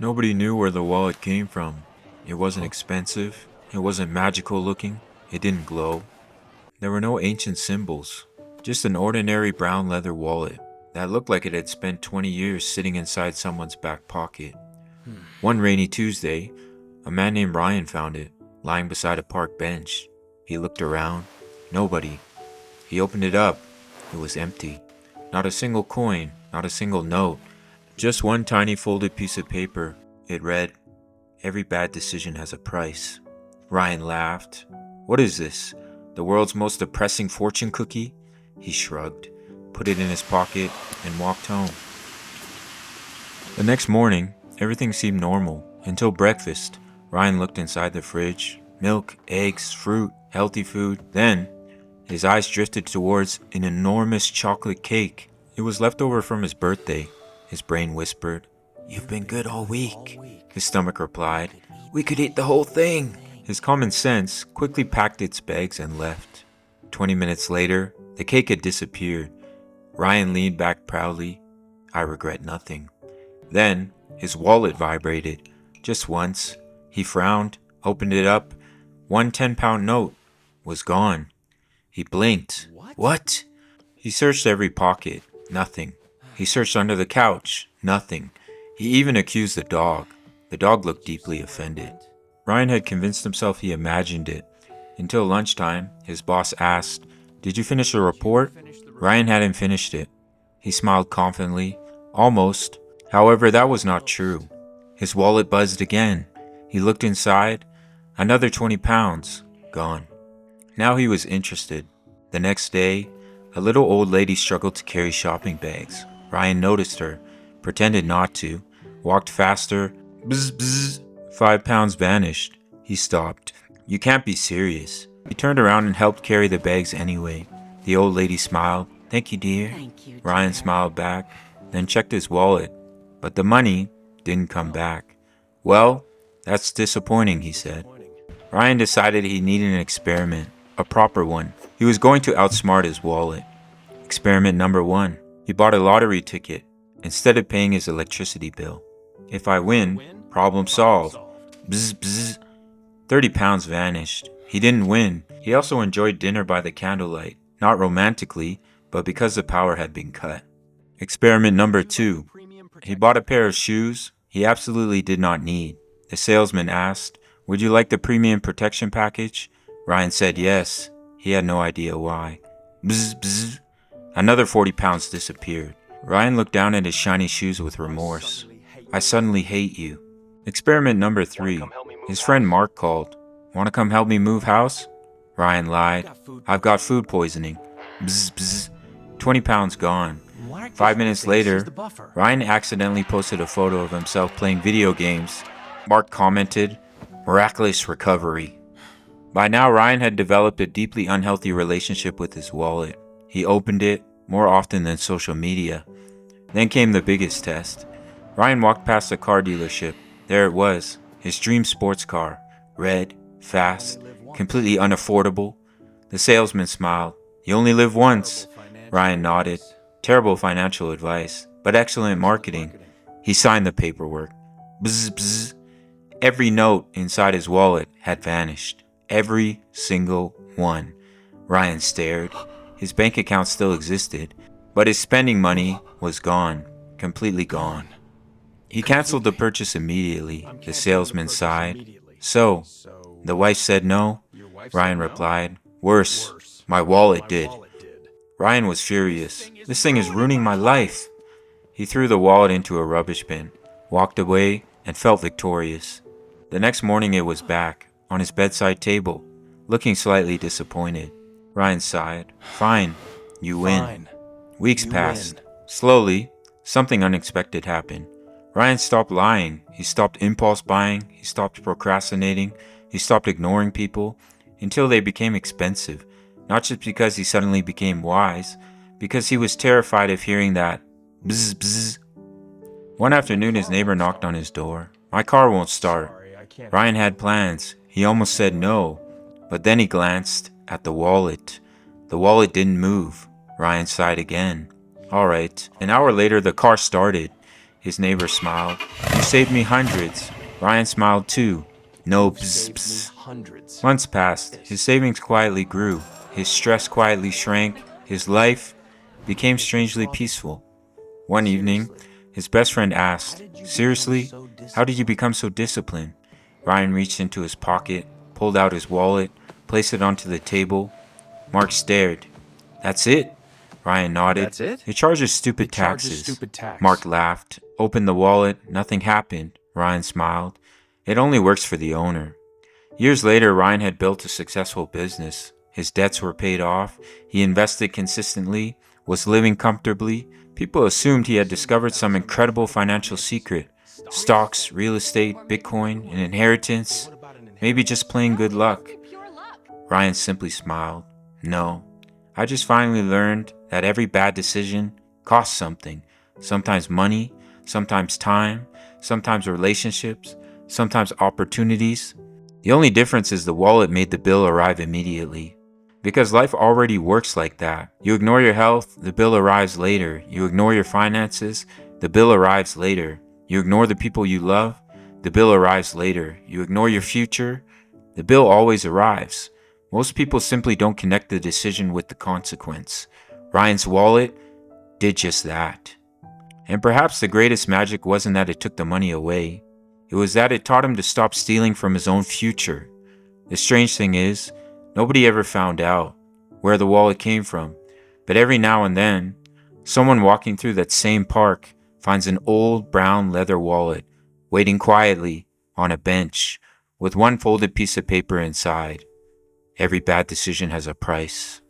Nobody knew where the wallet came from. It wasn't expensive. It wasn't magical looking. It didn't glow. There were no ancient symbols. Just an ordinary brown leather wallet that looked like it had spent 20 years sitting inside someone's back pocket. One rainy Tuesday, a man named Ryan found it, lying beside a park bench. He looked around. Nobody. He opened it up. It was empty. Not a single coin, not a single note. Just one tiny folded piece of paper. It read, "Every bad decision has a price." Ryan laughed. "What is this? The world's most depressing fortune cookie?" He shrugged, put it in his pocket, and walked home. The next morning, everything seemed normal until breakfast. Ryan looked inside the fridge. Milk, eggs, fruit, healthy food. Then, his eyes drifted towards an enormous chocolate cake. It was left over from his birthday. His brain whispered, "You've been good all week." His stomach replied, "We could eat the whole thing." His common sense quickly packed its bags and left. 20 minutes later, the cake had disappeared. Ryan leaned back proudly. "I regret nothing." Then, his wallet vibrated. Just once. He frowned, opened it up. One 10-pound note was gone. He blinked. What? He searched every pocket. Nothing. He searched under the couch. Nothing. He even accused the dog. The dog looked deeply offended. Ryan had convinced himself he imagined it. Until lunchtime, his boss asked, "Did you finish the report?" Ryan hadn't finished it. He smiled confidently. Almost. However, that was not true. His wallet buzzed again. He looked inside. Another 20 pounds. Gone. Now he was interested. The next day, a little old lady struggled to carry shopping bags. Ryan noticed her, pretended not to, walked faster. Bzz, bzz. 5 pounds vanished. He stopped. "You can't be serious." He turned around and helped carry the bags anyway. The old lady smiled. "Thank you, dear." Ryan smiled back, then checked his wallet. But the money didn't come back. "Well, that's disappointing," he said. Ryan decided he needed an experiment, a proper one. He was going to outsmart his wallet. Experiment number 1. He bought a lottery ticket instead of paying his electricity bill. "If I win, problem solved." Bzz, bzz. 30 pounds vanished. He didn't win. He also enjoyed dinner by the candlelight, not romantically, but because the power had been cut. Experiment number 2. He bought a pair of shoes he absolutely did not need. The salesman asked, "Would you like the premium protection package?" Ryan said yes. He had no idea why. Bzz, bzz. Another 40 pounds disappeared. Ryan looked down at his shiny shoes with remorse. "I suddenly hate you." Experiment number 3. His friend Mark called. "Want to come help me move house?" Ryan lied. "I've got food poisoning." Bzz, bzz. 20 pounds gone. 5 minutes later, Ryan accidentally posted a photo of himself playing video games. Mark commented, "Miraculous recovery." By now, Ryan had developed a deeply unhealthy relationship with his wallet. He opened it more often than social media. Then came the biggest test. Ryan walked past a car dealership. There it was, his dream sports car. Red, fast, completely unaffordable. The salesman smiled. "You only live once." Ryan nodded. Terrible financial advice, but excellent marketing. He signed the paperwork. Bzz, bzz. Every note inside his wallet had vanished. Every single one. Ryan stared. His bank account still existed, but his spending money was gone. Completely gone. He canceled the purchase immediately. The salesman sighed. "So, the wife said no?" Ryan replied, "Worse, my wallet did." Ryan was furious. "This thing is ruining my life." He threw the wallet into a rubbish bin, walked away, and felt victorious. The next morning it was back, on his bedside table, looking slightly disappointed. Ryan sighed. "Fine, you win." Weeks passed. Slowly, something unexpected happened. Ryan stopped lying. He stopped impulse buying. He stopped procrastinating. He stopped ignoring people until they became expensive. Not just because he suddenly became wise, because he was terrified of hearing that bzz bzz. One afternoon his neighbor knocked on his door. "My car won't start." Ryan had plans. He almost said no, but then he glanced at the wallet. The wallet didn't move. Ryan sighed again. All right. An hour later the car started. His neighbor smiled. You saved me hundreds. Ryan smiled too. No bzz bzz. Months passed. His savings quietly grew. His stress quietly shrank. His life became strangely peaceful. One evening, his best friend asked, Seriously, how did you become so disciplined? Ryan reached into his pocket, pulled out his wallet, placed it onto the table. Mark stared. That's it? Ryan nodded. That's it? It charges stupid It charges taxes. stupid tax. Mark laughed, opened the wallet, nothing happened. Ryan smiled. It only works for the owner. Years later, Ryan had built a successful business. His debts were paid off. He invested consistently, was living comfortably. People assumed he had discovered some incredible financial secret. Stocks, real estate, Bitcoin, an inheritance, maybe just plain good luck. Ryan simply smiled. No, I just finally learned that every bad decision costs something. Sometimes money, sometimes time, sometimes relationships, sometimes opportunities. The only difference is the wallet made the bill arrive immediately. Because life already works like that. You ignore your health, the bill arrives later. You ignore your finances, the bill arrives later. You ignore the people you love, the bill arrives later. You ignore your future, the bill always arrives. Most people simply don't connect the decision with the consequence. Ryan's wallet did just that. And perhaps the greatest magic wasn't that it took the money away. It was that it taught him to stop stealing from his own future. The strange thing is, nobody ever found out where the wallet came from. But every now and then, someone walking through that same park finds an old brown leather wallet waiting quietly on a bench with one folded piece of paper inside. Every bad decision has a price.